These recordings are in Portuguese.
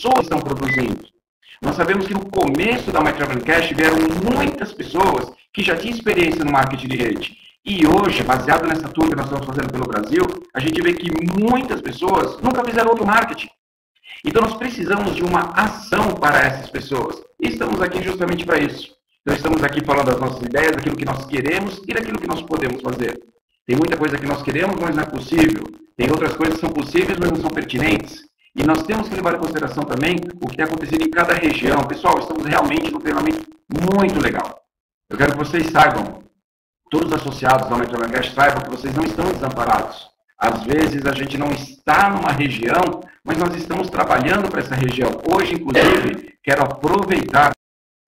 pessoas estão produzindo. Nós sabemos que no começo da My Travel Cash vieram muitas pessoas que já tinham experiência no marketing de rede. E hoje, baseado nessa tour que nós estamos fazendo pelo Brasil, a gente vê que muitas pessoas nunca fizeram outro marketing. Então nós precisamos de uma ação para essas pessoas. E estamos aqui justamente para isso. Então estamos aqui falando das nossas ideias, daquilo que nós queremos e daquilo que nós podemos fazer. Tem muita coisa que nós queremos, mas não é possível. Tem outras coisas que são possíveis, mas não são pertinentes. E nós temos que levar em consideração também o que está acontecendo em cada região. Pessoal, estamos realmente num treinamento muito legal. Eu quero que vocês saibam, todos os associados da My Travel Cash saibam que vocês não estão desamparados. Às vezes a gente não está numa região, mas nós estamos trabalhando para essa região. Hoje, inclusive, quero aproveitar,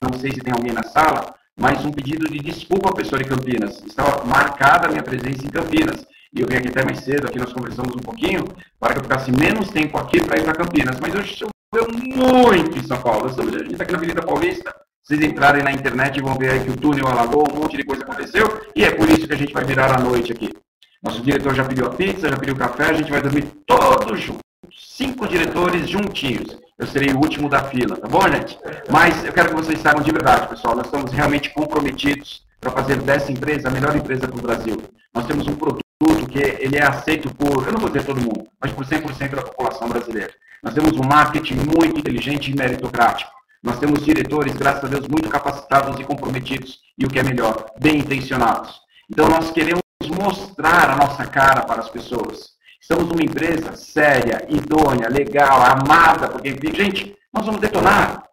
não sei se tem alguém na sala, mas um pedido de desculpa à pessoa de Campinas. Estava marcada a minha presença em Campinas. E eu vim aqui até mais cedo, aqui nós conversamos um pouquinho, para que eu ficasse menos tempo aqui para ir para Campinas. Mas hoje choveu muito em São Paulo. A gente está aqui na Avenida Paulista. Se vocês entrarem na internet, vão ver aí que o túnel alagou, um monte de coisa aconteceu. E é por isso que a gente vai virar a noite aqui. Nosso diretor já pediu a pizza, já pediu o café, a gente vai dormir todos juntos. 5 diretores juntinhos. Eu serei o último da fila, tá bom, gente? Mas eu quero que vocês saibam de verdade, pessoal. Nós estamos realmente comprometidos para fazer dessa empresa a melhor empresa do Brasil. Nós temos um produto que ele é aceito por, eu não vou dizer todo mundo, mas por 100% da população brasileira. Nós temos um marketing muito inteligente e meritocrático. Nós temos diretores, graças a Deus, muito capacitados e comprometidos, e o que é melhor, bem intencionados. Então, nós queremos mostrar a nossa cara para as pessoas. Estamos numa empresa séria, idônea, legal, amada, porque, gente, nós vamos detonar.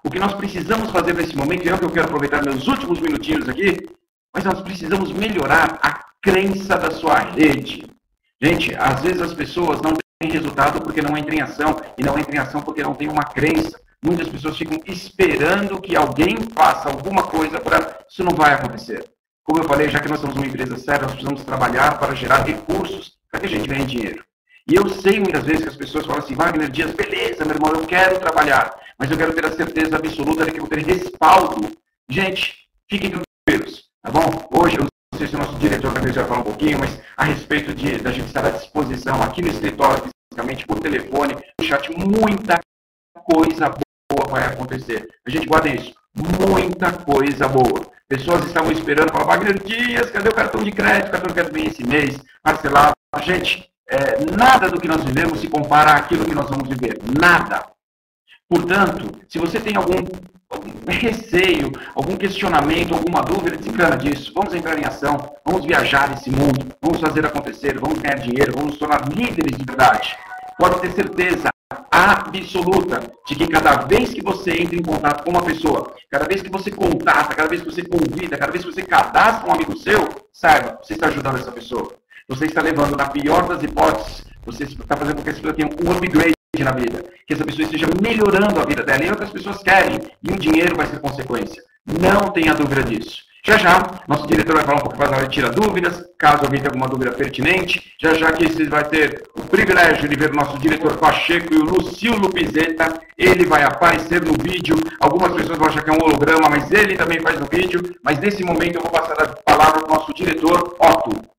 O que nós precisamos fazer nesse momento, e é o que eu quero aproveitar meus últimos minutinhos aqui, mas nós precisamos melhorar a crença da sua rede. Gente, às vezes as pessoas não têm resultado porque não entram em ação, e não entram em ação porque não têm uma crença. Muitas pessoas ficam esperando que alguém faça alguma coisa para isso não vai acontecer. Como eu falei, já que nós somos uma empresa séria, nós precisamos trabalhar para gerar recursos para que a gente ganhe dinheiro. E eu sei muitas vezes que as pessoas falam assim, Wagner Dias, beleza, meu irmão, eu quero trabalhar, mas eu quero ter a certeza absoluta de que eu vou ter respaldo. Gente, fiquem tranquilos, tá bom? Hoje, eu não sei se o nosso diretor vai falar um pouquinho, mas a respeito da gente estar à disposição aqui no escritório, fisicamente, por telefone, no chat, muita coisa boa vai acontecer. A gente guarda isso, muita coisa boa. Pessoas estavam esperando, falavam, Wagner Dias, cadê o cartão de crédito? O cartão de crédito vem esse mês, parcelado. Gente, nada do que nós vivemos se compara àquilo que nós vamos viver. Nada. Portanto, se você tem algum receio, algum questionamento, alguma dúvida, desencana disso. Vamos entrar em ação, vamos viajar esse mundo, vamos fazer acontecer, vamos ganhar dinheiro, vamos nos tornar líderes de verdade. Pode ter certeza absoluta de que cada vez que você entra em contato com uma pessoa, cada vez que você contata, cada vez que você convida, cada vez que você cadastra um amigo seu, saiba, você está ajudando essa pessoa. Você está levando, na pior das hipóteses, você está fazendo com que essa pessoa tenha um upgrade na vida, que essa pessoa esteja melhorando a vida dela, e é o que as pessoas querem, e o dinheiro vai ser consequência. Não tenha dúvida disso. Já já, nosso diretor vai falar um pouco mais na hora de tirar dúvidas, caso alguém tenha alguma dúvida pertinente. Já já que você vai ter o privilégio de ver o nosso diretor Pacheco e o Lucio Lupizeta. Ele vai aparecer no vídeo. Algumas pessoas vão achar que é um holograma, mas ele também faz no vídeo. Mas nesse momento eu vou passar a palavra para o nosso diretor, Otto.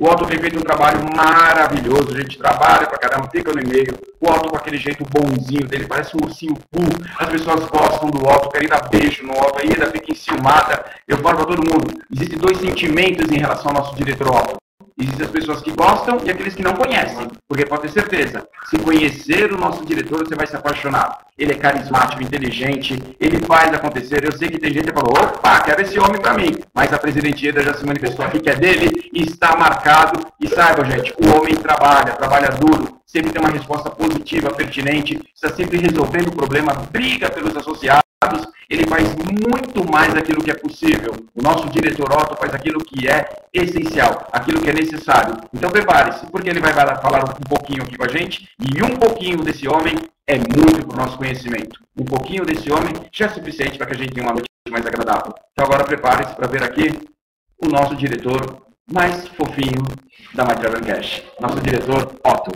O Otto tem feito um trabalho maravilhoso, a gente trabalha pra caramba, fica no e-mail. O Otto com aquele jeito bonzinho dele, parece um ursinho cool. As pessoas gostam do Otto, querem dar beijo no Otto, ainda fica enciumada. Eu falo pra todo mundo, existem 2 sentimentos em relação ao nosso diretor Otto. Existem as pessoas que gostam e aqueles que não conhecem. Porque pode ter certeza, se conhecer o nosso diretor, você vai se apaixonar. Ele é carismático, inteligente, ele faz acontecer. Eu sei que tem gente que falou, opa, quero esse homem para mim. Mas a presidente Eda já se manifestou aqui que é dele e está marcado. E saiba, gente, o homem trabalha duro, sempre tem uma resposta positiva, pertinente, está sempre resolvendo o problema, briga pelos associados. Ele faz muito mais aquilo que é possível. O nosso diretor Otto faz aquilo que é essencial, aquilo que é necessário. Então prepare-se, porque ele vai falar um pouquinho aqui com a gente, e um pouquinho desse homem é muito para o nosso conhecimento. Um pouquinho desse homem já é suficiente para que a gente tenha uma noite mais agradável. Então agora prepare-se para ver aqui o nosso diretor mais fofinho da My Travel Cash. Nosso diretor Otto.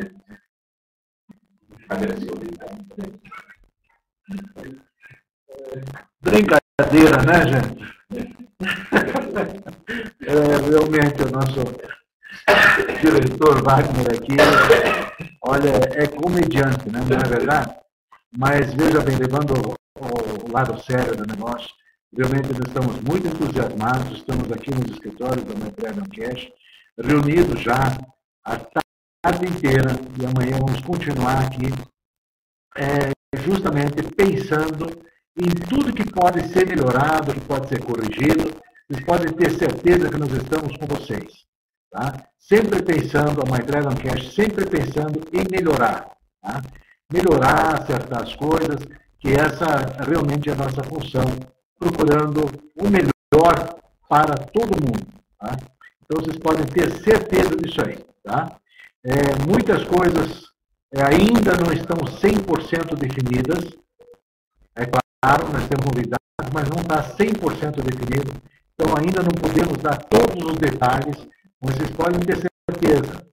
Brincadeira, né, gente? Realmente o nosso diretor Wagner aqui, olha, é comediante, né? Não é verdade? mas veja bem, levando o lado sério do negócio, realmente nós estamos muito entusiasmados, estamos aqui nos escritórios da MyTravel Cash, reunidos já a tarde inteira, e amanhã vamos continuar aqui, justamente pensando em tudo que pode ser melhorado, que pode ser corrigido. Vocês podem ter certeza que nós estamos com vocês. Tá? Sempre pensando, a MyTravel Cash, sempre pensando em melhorar. Tá? Melhorar, acertar as coisas, que essa realmente é a nossa função, procurando o melhor para todo mundo. Tá? Então, vocês podem ter certeza disso aí. Tá? Muitas coisas ainda não estão 100% definidas. É claro, nós temos novidades, mas não está 100% definido. Então, ainda não podemos dar todos os detalhes, mas vocês podem ter certeza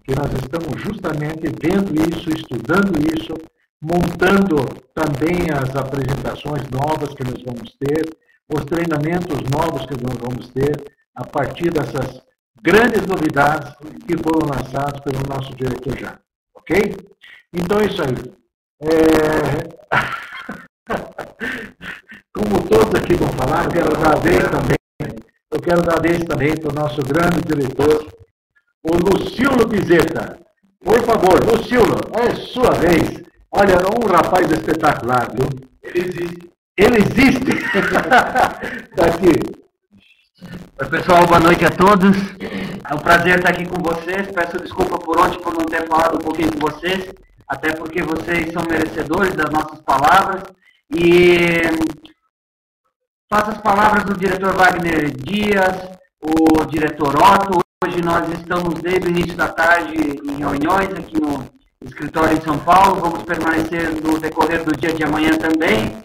que nós estamos justamente vendo isso, estudando isso, montando também as apresentações novas que nós vamos ter, os treinamentos novos que nós vamos ter, a partir dessas grandes novidades que foram lançadas pelo nosso diretor já. Ok? Então, é isso aí. Como todos aqui vão falar, eu quero dar a vez também para o nosso grande diretor, o Lucilo Pizeta. Por favor, Lucilo, é sua vez. Olha, um rapaz espetacular, viu? Ele existe. Ele existe! Está aqui. Oi, pessoal, boa noite a todos. É um prazer estar aqui com vocês. Peço desculpa por ontem por não ter falado um pouquinho com vocês, até porque vocês são merecedores das nossas palavras. E faço as palavras do diretor Wagner Dias, o diretor Otto. Hoje nós estamos desde o início da tarde em reuniões aqui no escritório em São Paulo. Vamos permanecer no decorrer do dia de amanhã também,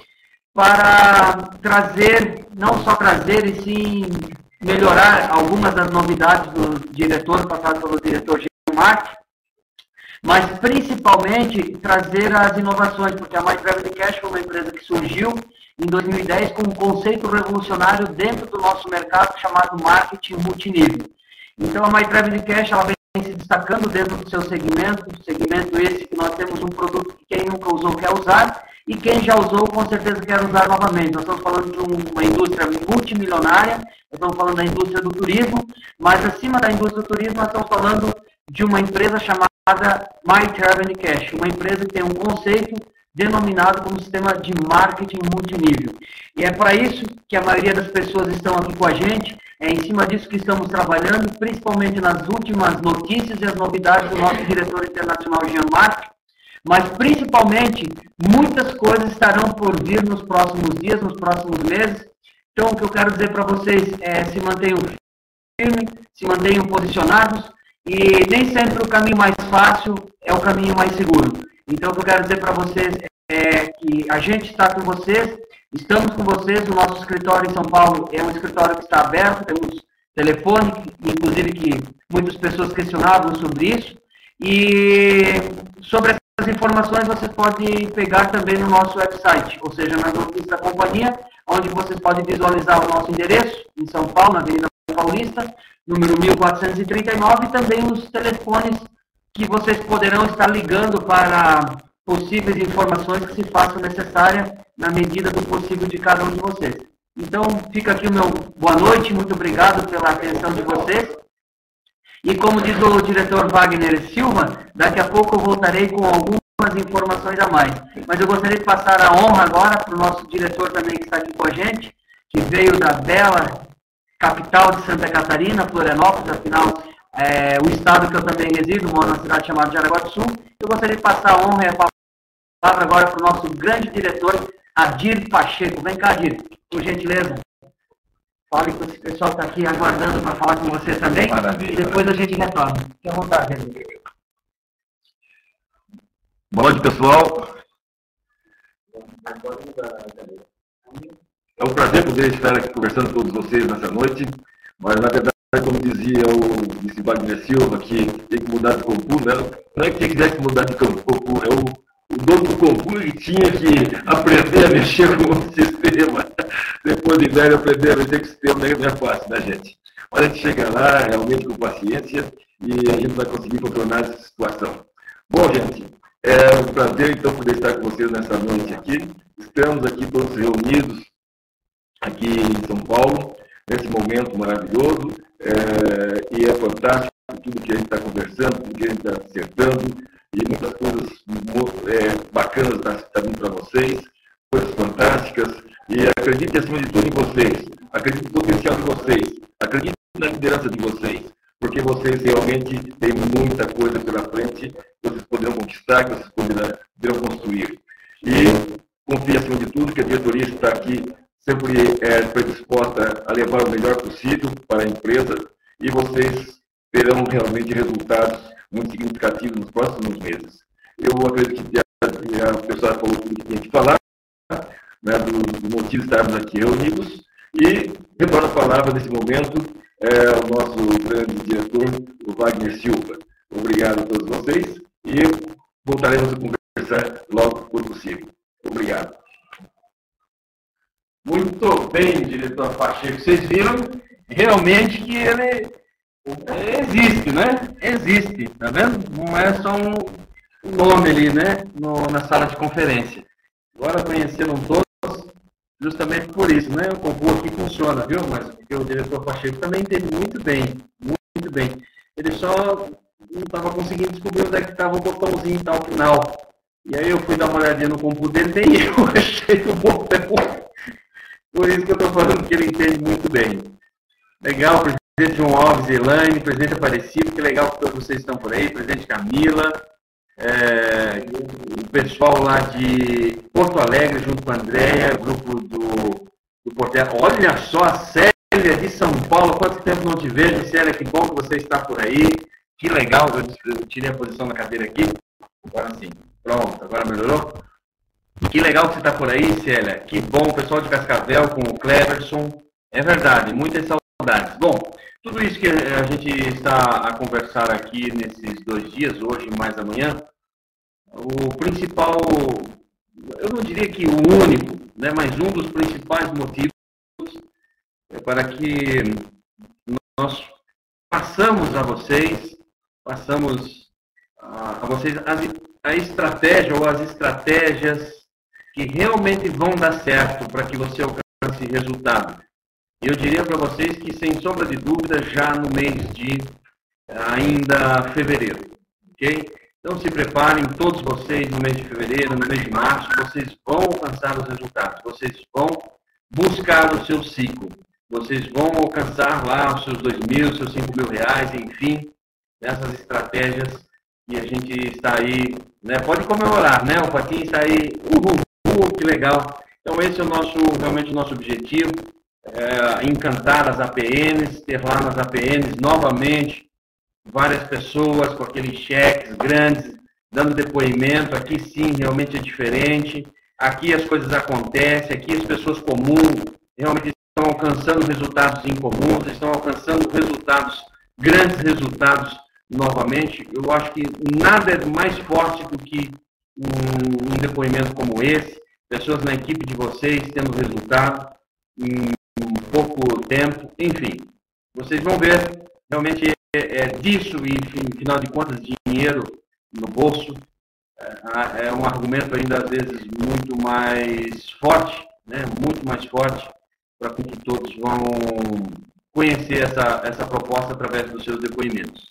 para trazer, não só trazer, e sim melhorar algumas das novidades do diretor, passado pelo diretor Mark, mas principalmente trazer as inovações, porque a MyTravel Cash foi uma empresa que surgiu em 2010 com um conceito revolucionário dentro do nosso mercado chamado marketing multinível. Então a MyTravel Cash ela vem se destacando dentro do seu segmento esse que nós temos um produto que quem nunca usou quer usar, e quem já usou, com certeza quer usar novamente. Nós estamos falando de uma indústria multimilionária, nós estamos falando da indústria do turismo, mas acima da indústria do turismo, nós estamos falando de uma empresa chamada MyTravel Cash, uma empresa que tem um conceito denominado como sistema de marketing multinível. E é para isso que a maioria das pessoas estão aqui com a gente, é em cima disso que estamos trabalhando, principalmente nas últimas notícias e as novidades do nosso diretor internacional, Jean-Marc, mas principalmente muitas coisas estarão por vir nos próximos dias, nos próximos meses. Então, o que eu quero dizer para vocês é se mantenham firmes, se mantenham posicionados, e nem sempre o caminho mais fácil é o caminho mais seguro. Então, o que eu quero dizer para vocês é que a gente está com vocês, estamos com vocês, o nosso escritório em São Paulo é um escritório que está aberto, temos telefone, inclusive que muitas pessoas questionavam sobre isso, e sobre as informações vocês podem pegar também no nosso website, ou seja, nas notícias da companhia, onde vocês podem visualizar o nosso endereço, em São Paulo, na Avenida Paulista, número 1439, e também os telefones que vocês poderão estar ligando para possíveis informações que se façam necessárias na medida do possível de cada um de vocês. Então, fica aqui o meu boa noite, muito obrigado pela atenção de vocês. E como diz o diretor Wagner Silva, daqui a pouco eu voltarei com algumas informações a mais. Mas eu gostaria de passar a honra agora para o nosso diretor também que está aqui com a gente, que veio da bela capital de Santa Catarina, Florianópolis, afinal, o estado que eu também resido, moro numa cidade chamada Jaraguá do Sul. Eu gostaria de passar a honra e a palavra agora para o nosso grande diretor, Adir Pacheco. Vem cá, Adir, por gentileza. Fale que o pessoal está aqui aguardando para falar com você também. Maravilha. E depois a gente retorna. Fique à vontade, Adir. Boa noite, pessoal. É um prazer poder estar aqui conversando com todos vocês nessa noite, mas na verdade, como dizia o vice Wagner Silva, que tem que mudar de Compu, né? Não é que tivesse que mudar de Compu, é o dono do Compu que tinha que aprender a mexer com o sistema. Depois de velho, aprender a mexer com o sistema não é fácil, né, gente? Mas a gente chega lá, realmente com paciência, e a gente vai conseguir contornar essa situação. Bom, gente, É um prazer, então, poder estar com vocês nessa noite aqui. Estamos aqui todos reunidos aqui em São Paulo, nesse momento maravilhoso, e é fantástico tudo que a gente está conversando, tudo que a gente está acertando, e muitas coisas bacanas estão vindo para vocês, coisas fantásticas, e acredite acima de tudo em vocês, acredite no potencial de vocês, acredite na liderança de vocês, porque vocês realmente têm muita coisa pela frente, que vocês poderão conquistar, que vocês poderão construir. E confie acima de tudo que a diretoria está aqui sempre predisposta a levar o melhor possível para a empresa, e vocês terão realmente resultados muito significativos nos próximos meses. Eu acredito que a pessoa falou tudo que tinha que falar, né, do motivo de estarmos aqui reunidos, e retorno a palavra nesse momento ao nosso grande diretor, o Wagner Silva. Obrigado a todos vocês, e voltaremos a conversar logo que for possível. Obrigado. Muito bem, diretor Pacheco. Vocês viram realmente que ele existe, né? Existe, tá vendo? Não é só um nome ali, né? Na sala de conferência. Agora conheceram todos, justamente por isso, né? O Compu aqui funciona, viu? Mas porque o diretor Pacheco também entende muito bem, muito bem. Ele só não estava conseguindo descobrir onde é que estava o botãozinho e tal final. E aí eu fui dar uma olhadinha no Compu dele, nem eu achei o botão. Por isso que eu estou falando que ele entende muito bem. Legal, presidente João Alves, Elaine, presidente Aparecido, que legal que todos vocês estão por aí, presidente Camila, o pessoal lá de Porto Alegre, junto com a Andréia, grupo do Portela. Olha só a Célia de São Paulo, quanto tempo não te vejo, Célia, que bom que você está por aí. Que legal, eu tirei a posição da cadeira aqui. Agora sim, pronto, agora melhorou? Que legal que você está por aí, Célia. Que bom, o pessoal de Cascavel com o Cleverson. É verdade, muitas saudades. Bom, tudo isso que a gente está a conversar aqui nesses 2 dias, hoje mais amanhã, o principal, eu não diria que o único, né, mas um dos principais motivos é para que nós passamos a vocês a estratégia ou as estratégias que realmente vão dar certo para que você alcance resultado. E eu diria para vocês que, sem sombra de dúvida, já no mês de ainda fevereiro, ok? Então se preparem, todos vocês, no mês de fevereiro, no mês de março, vocês vão alcançar os resultados, vocês vão buscar o seu ciclo, vocês vão alcançar lá os seus 2.000, seus 5.000 reais, enfim, nessas estratégias que a gente está aí, né? Pode comemorar, né? O Patinho está aí, que legal. Então esse é realmente o nosso objetivo, encantar as APNs, ter lá nas APNs novamente várias pessoas com aqueles cheques grandes, dando depoimento. Aqui sim, realmente é diferente. Aqui as coisas acontecem, aqui as pessoas comuns realmente estão alcançando resultados incomuns, estão alcançando resultados, grandes resultados novamente. Eu acho que nada é mais forte do que um depoimento como esse, pessoas na equipe de vocês tendo resultado em pouco tempo, enfim. Vocês vão ver, realmente disso e, enfim, final de contas, dinheiro no bolso é um argumento ainda, às vezes, muito mais forte, né? Muito mais forte, para que todos vão conhecer essa proposta através dos seus depoimentos.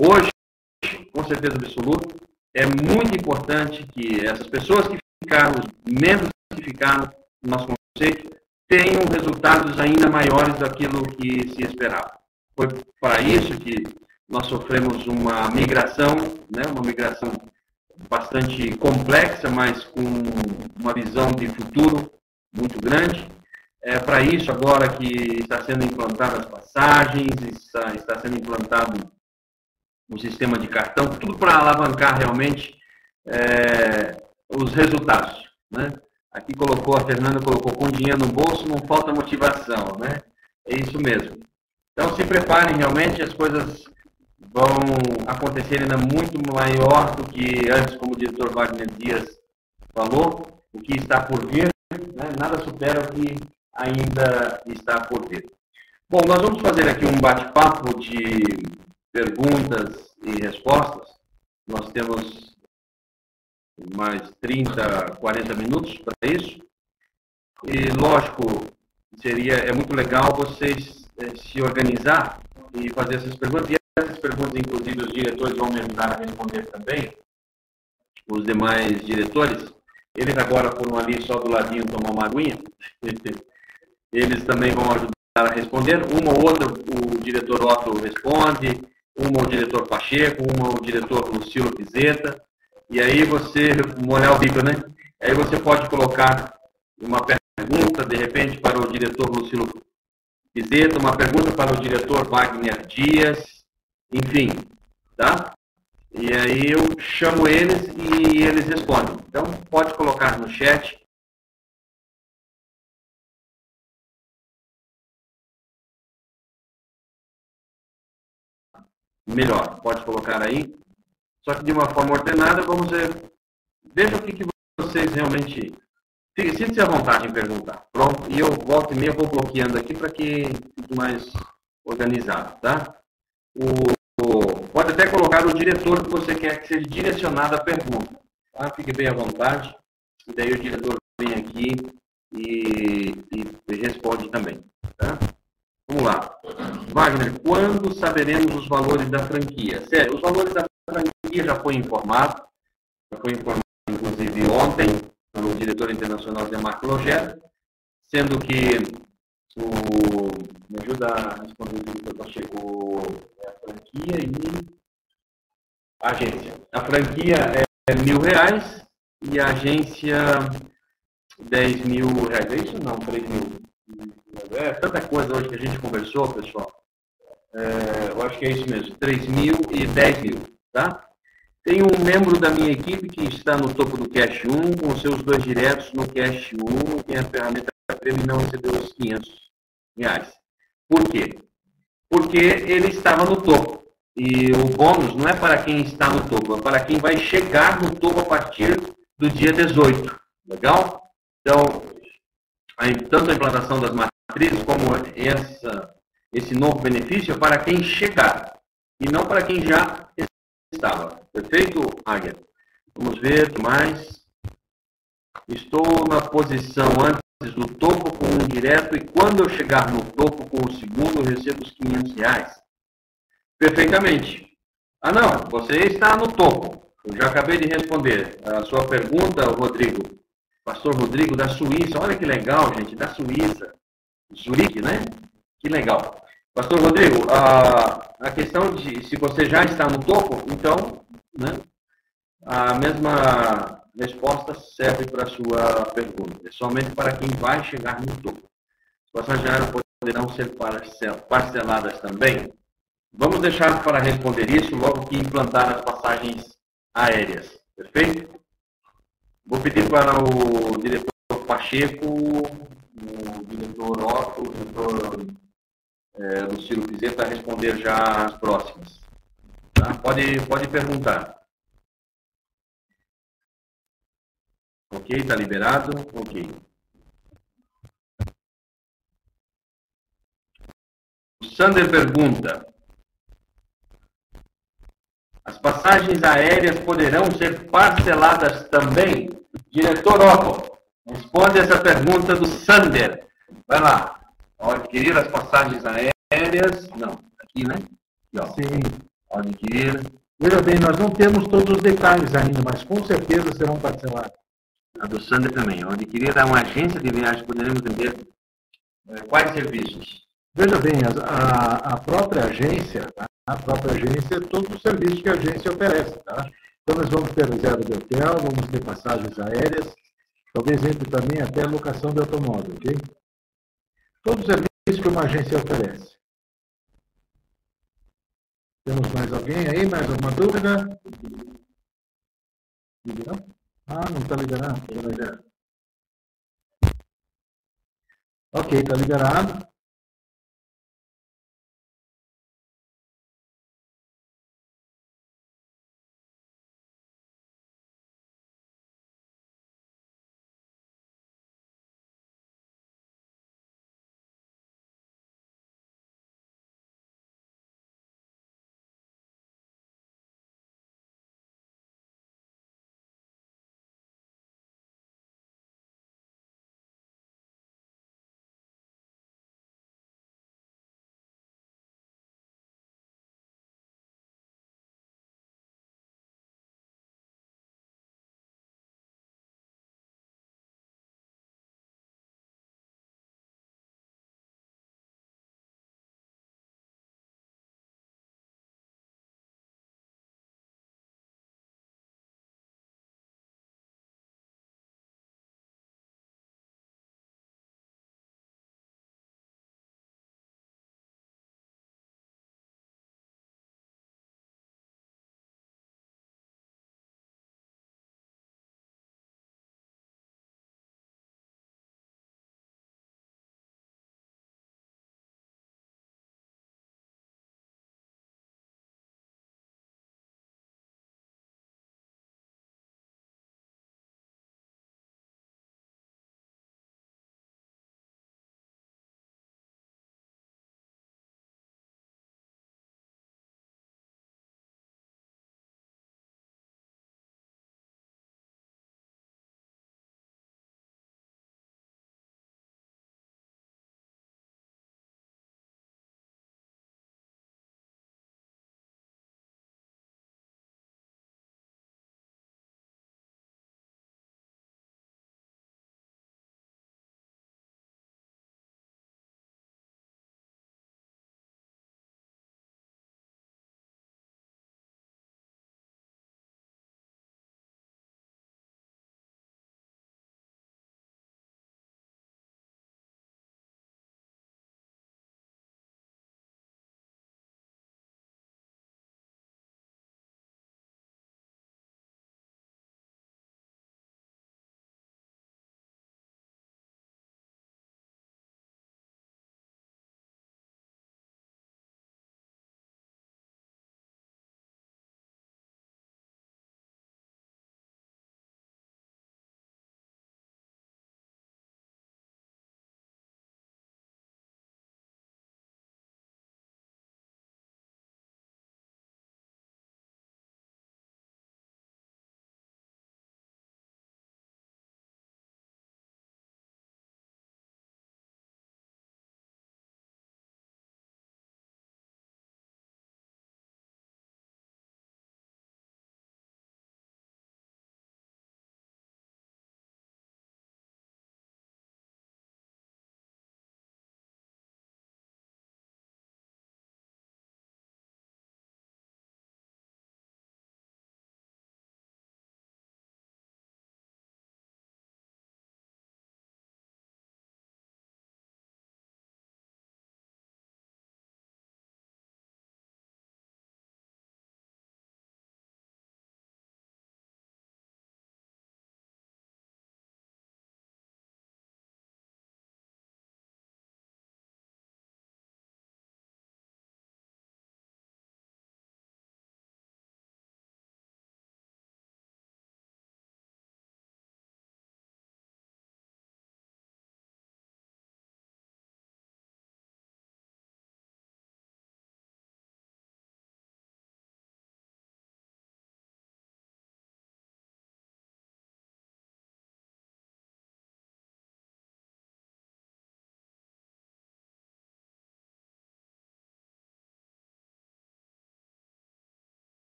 Hoje, com certeza absoluta, é muito importante que essas pessoas que ficaram, os membros que ficaram no nosso conceito, tenham resultados ainda maiores daquilo que se esperava. Foi para isso que nós sofremos uma migração, né, uma migração bastante complexa, mas com uma visão de futuro muito grande. É para isso agora que está sendo implantadas as passagens, está sendo implantado o sistema de cartão, tudo para alavancar realmente os resultados, né? Aqui a Fernanda colocou, com dinheiro no bolso não falta motivação, né? É isso mesmo. Então se preparem, realmente as coisas vão acontecer ainda muito maior do que antes, como o diretor Wagner Dias falou, o que está por vir, né? Nada supera o que ainda está por vir. Bom, nós vamos fazer aqui um bate-papo de perguntas e respostas. Nós temos mais 30, 40 minutos para isso. E, lógico, é muito legal vocês se organizar e fazer essas perguntas. E essas perguntas, inclusive, os diretores vão me ajudar a responder também, os demais diretores. Eles agora foram ali só do ladinho tomar uma aguinha. Eles também vão ajudar a responder. Uma ou outra o diretor Otto responde, uma o diretor Pacheco, uma o diretor Lucilo Pizeta. E aí você, molhar o bico, né? Aí você pode colocar uma pergunta, de repente, para o diretor Lucilo Pizeta, uma pergunta para o diretor Wagner Dias, enfim, tá? E aí eu chamo eles e eles respondem. Então, pode colocar no chat. Melhor, pode colocar aí. Só que de uma forma ordenada, vamos ver. Veja o que vocês realmente... Sinta-se à vontade em perguntar. Pronto, e eu volto e meia, vou bloqueando aqui para que fique mais organizado, tá? Pode até colocar o diretor que você quer que seja direcionado a pergunta. Tá? Fique bem à vontade. E daí o diretor vem aqui e responde também. Tá? Vamos lá. Wagner, quando saberemos os valores da franquia? Sério, os valores da franquia já foi informado. Já foi informado, inclusive, ontem, pelo diretor internacional de Marco Logero, sendo que me ajuda a responder o diretor Pacheco, a franquia e a agência. A franquia é R$1.000 e a agência R$10.000. É isso? Não, 3.000. É tanta coisa hoje que a gente conversou, pessoal. Eu acho que é isso mesmo, 3.000 e 10.000, tá? Tem um membro da minha equipe que está no topo do Cash 1, com seus 2 diretos no Cash 1, tem a ferramenta prêmio e não recebeu os R$500. Por quê? Porque ele estava no topo. E o bônus não é para quem está no topo, é para quem vai chegar no topo a partir do dia 18. Legal? Então, tanto a implantação das matrizes como esse novo benefício é para quem chegar e não para quem já estava. Perfeito, Águia? Vamos ver o que mais. Estou na posição antes do topo com um direto e quando eu chegar no topo com o segundo eu recebo os R$500. Perfeitamente. Ah, não, você está no topo. Eu já acabei de responder a sua pergunta, Rodrigo. Pastor Rodrigo, da Suíça. Olha que legal, gente, da Suíça. Zurique, né? Que legal. Pastor Rodrigo, a questão de se você já está no topo, então, né, a mesma resposta serve para a sua pergunta. É somente para quem vai chegar no topo. As passagens poderão ser parceladas também. Vamos deixar para responder isso logo que implantar as passagens aéreas. Perfeito? Vou pedir para o diretor Pacheco, o diretor Otto, o diretor Lucilo Pizeta responder já as próximas. Tá? Pode perguntar. Ok, está liberado? Ok. O Sander pergunta: as passagens aéreas poderão ser parceladas também? Diretor Otto, responde essa pergunta do Sander. Vai lá. Ao adquirir as passagens aéreas... Não, aqui, né? Aqui, ó. Sim. Ao adquirir... Veja bem, nós não temos todos os detalhes ainda, mas com certeza serão parcelados. A do Sander também. Ao adquirir a uma agência de viagem, poderemos vender quais serviços? Veja bem, a própria agência, tá? A própria agência, todos os serviços que a agência oferece. Tá? Então, nós vamos ter reserva de hotel, vamos ter passagens aéreas, talvez entre também até a locação de automóvel, ok? Todos os serviços que uma agência oferece. Temos mais alguém aí? Mais alguma dúvida? Ah, não está liberado. Ok, está liberado.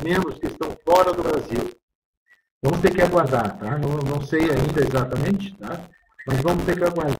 membros que estão fora do Brasil. Vamos ter que aguardar, tá? Não sei ainda exatamente, tá? Mas vamos ter que aguardar.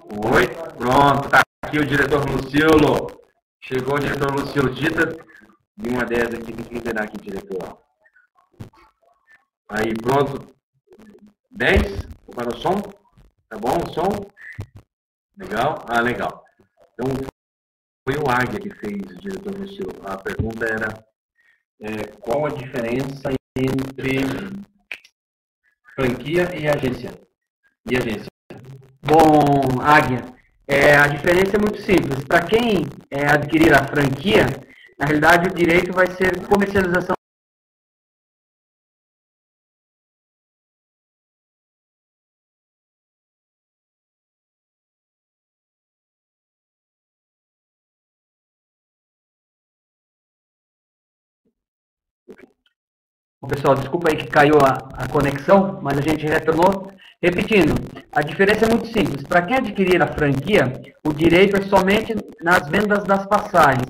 Oi, pronto, tá aqui o diretor Lucilo. Chegou o diretor Lucilo. Dita de uma 10 aqui, tem que liderar aqui, diretor. Aí, pronto. 10, para o som. Tá bom o som? Legal? Ah, legal. Então, foi o Águia que fez, o diretor Lucilo. A pergunta era qual a diferença entre franquia e agência? Bom, Águia, a diferença é muito simples. Para quem adquirir a franquia, na realidade o direito vai ser comercialização. Pessoal, desculpa aí que caiu a conexão, mas a gente retornou. Repetindo, a diferença é muito simples. Para quem adquirir a franquia, o direito é somente nas vendas das passagens.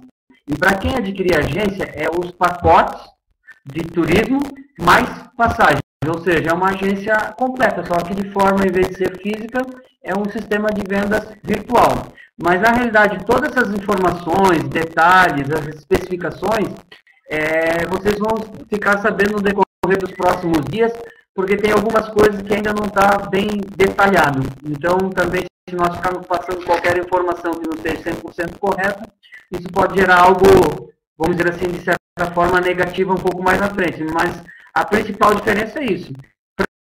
E para quem adquirir a agência, é os pacotes de turismo mais passagens. Ou seja, é uma agência completa, só que de forma, em vez de ser física, é um sistema de vendas virtual. Mas, na realidade, todas essas informações, detalhes, as especificações, vocês vão ficar sabendo no decorrer dos próximos dias, porque tem algumas coisas que ainda não está bem detalhado. Então, também, se nós ficarmos passando qualquer informação que não esteja 100% correta, isso pode gerar algo, vamos dizer assim, de certa forma negativa um pouco mais à frente. Mas a principal diferença é isso.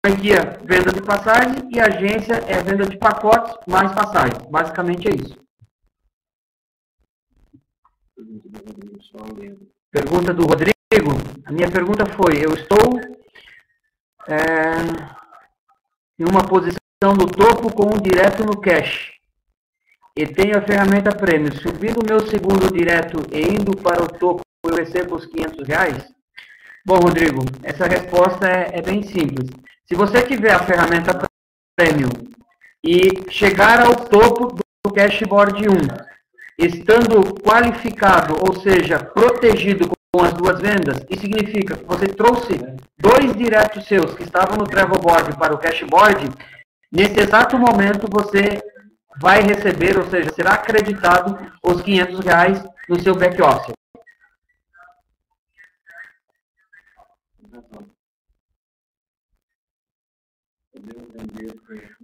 Franquia, venda de passagem, e agência é venda de pacotes mais passagem. Basicamente é isso. Pergunta do Rodrigo. A minha pergunta foi, eu estou em uma posição no topo com um direto no cash e tenho a ferramenta prêmio. Subindo o meu segundo direto e indo para o topo, eu recebo os R$500? Bom, Rodrigo, essa resposta é bem simples. Se você tiver a ferramenta prêmio e chegar ao topo do Cashboard 1, estando qualificado, ou seja, protegido com as duas vendas, isso significa que você trouxe 2 diretos seus que estavam no Travel Board para o Cashboard, nesse exato momento você vai receber, ou seja, será acreditado os R$500 no seu back-office.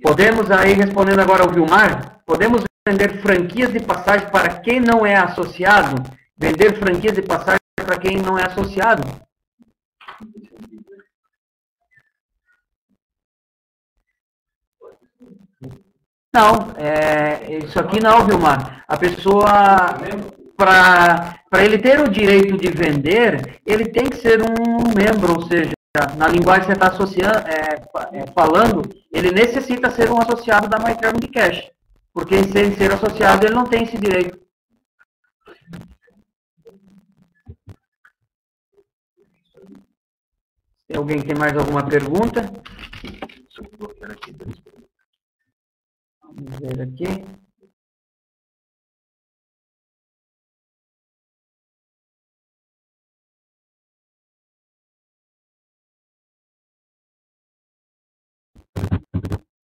Podemos aí, respondendo agora ao Vilmar, podemos vender franquias de passagem para quem não é associado? Vender franquias de passagem para quem não é associado? Não, isso aqui não, Vilmar. A pessoa, para ele ter o direito de vender, ele tem que ser um membro, ou seja, na linguagem que você está associando, falando, ele necessita ser um associado da MyTravel Cash, porque sem ser associado ele não tem esse direito. Tem alguém que tem mais alguma pergunta? Vamos ver aqui.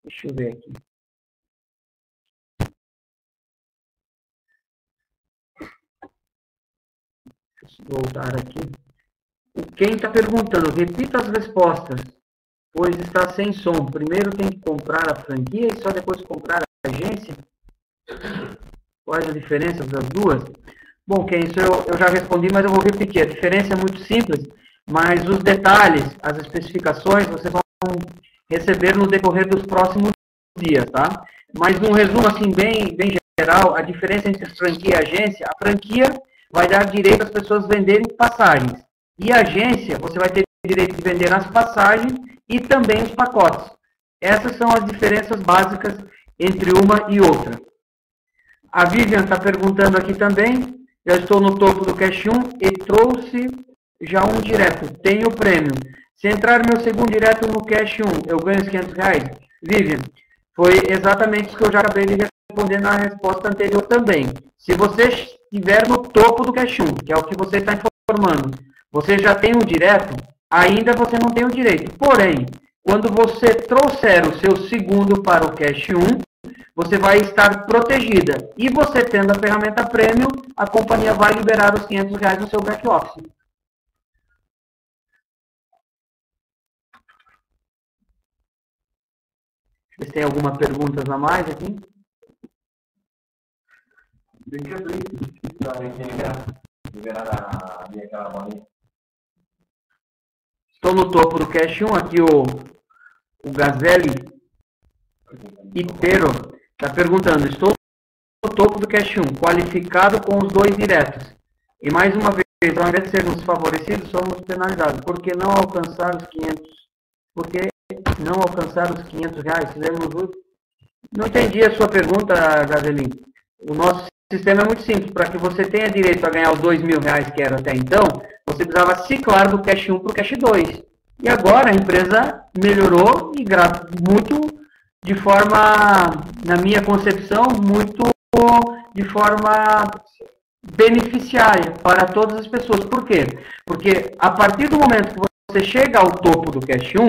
Deixa eu ver aqui. Deixa eu voltar aqui. Quem está perguntando, repita as respostas, pois está sem som. Primeiro tem que comprar a franquia e só depois comprar a agência? Quais as diferenças das duas? Bom, Ken, isso eu já respondi, mas eu vou repetir. A diferença é muito simples, mas os detalhes, as especificações, vocês vão receber no decorrer dos próximos dias, tá? Mas num resumo assim bem geral, a diferença entre franquia e agência, a franquia vai dar direito às pessoas venderem passagens. E a agência, você vai ter direito de vender as passagens e também os pacotes. Essas são as diferenças básicas entre uma e outra. A Vivian está perguntando aqui também, já estou no topo do Cash 1 e trouxe já um direto, tenho prêmio. Se entrar meu segundo direto no Cash 1, eu ganho os R$500? Vivian, foi exatamente isso que eu já acabei de responder na resposta anterior também. Se você estiver no topo do Cash 1, que é o que você está informando, você já tem um direto, ainda você não tem o direito. Porém, quando você trouxer o seu segundo para o Cash 1, você vai estar protegida. E você tendo a ferramenta Premium, a companhia vai liberar os R$500 no seu back-office. Vocês têm alguma pergunta a mais aqui? Estou no topo do Cash 1, aqui o Gazelle Itero está perguntando, estou no topo do Cash 1, qualificado com os 2 diretos. E mais uma vez, ao invés de sermos favorecidos, somos penalizados. Por que não alcançar os 500? Por que não alcançar os R$500? Fizemos uso? Não entendi a sua pergunta, Gazelle. O nosso sistema é muito simples. Para que você tenha direito a ganhar os R$2.000 que era até então, você precisava ciclar do Cash 1 para o Cash 2. E agora a empresa melhorou e muito de forma, na minha concepção, muito de forma beneficiária para todas as pessoas. Por quê? Porque a partir do momento que você chega ao topo do Cash 1,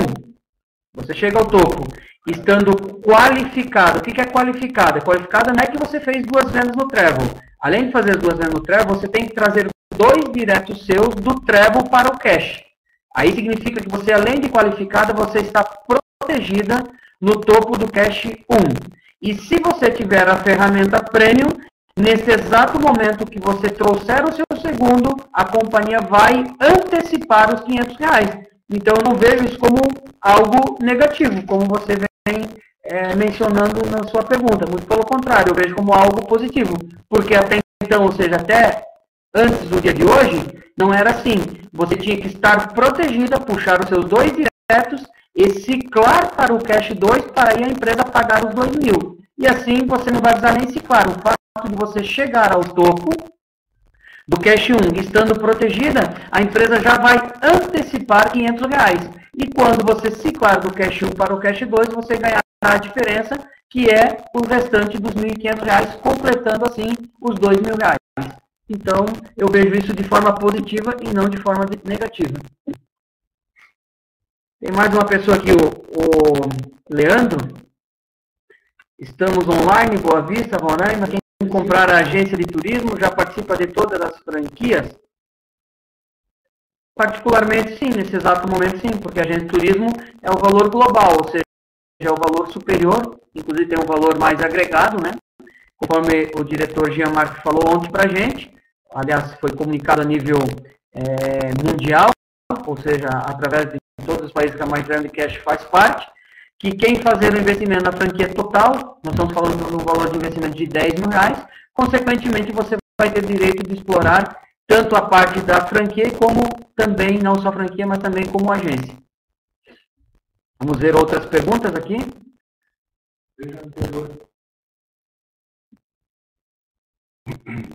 você chega ao topo estando qualificado. O que é qualificado? Qualificado não é que você fez 2 vendas no Travel. Além de fazer as 2 vendas no Travel, você tem que trazer 2 diretos seus do Travel para o Cash. Aí significa que você, além de qualificada, você está protegida no topo do Cash 1. E se você tiver a ferramenta Premium, nesse exato momento que você trouxer o seu segundo, a companhia vai antecipar os R$500. Então, eu não vejo isso como algo negativo, como você vem mencionando na sua pergunta. Muito pelo contrário, eu vejo como algo positivo. Porque até então, ou seja, até antes do dia de hoje, não era assim. Você tinha que estar protegida, puxar os seus 2 diretos e ciclar para o Cash 2 para aí a empresa pagar os R$2.000. E assim você não vai precisar nem ciclar. O fato de você chegar ao topo do Cash 1, estando protegida, a empresa já vai antecipar R$500. E quando você ciclar do Cash 1 para o Cash 2, você ganhará a diferença, que é o restante dos R$1.500, completando assim os R$2.000. Então, eu vejo isso de forma positiva e não de forma negativa. Tem mais uma pessoa aqui, o Leandro. Estamos online, Boa Vista, Roraima. Quem comprar a agência de turismo já participa de todas as franquias? Particularmente, sim. Nesse exato momento, sim. Porque a agência de turismo é o valor global, ou seja, é o valor superior. Inclusive, tem um valor mais agregado, né? Conforme o diretor Jean-Marc falou ontem para a gente. Aliás, foi comunicado a nível mundial, ou seja, através de todos os países que a MyTravel Cash faz parte, que quem fazer o investimento na franquia total, nós estamos falando de um valor de investimento de R$10.000, consequentemente você vai ter direito de explorar tanto a parte da franquia, como também, não só franquia, mas também como agência. Vamos ver outras perguntas aqui.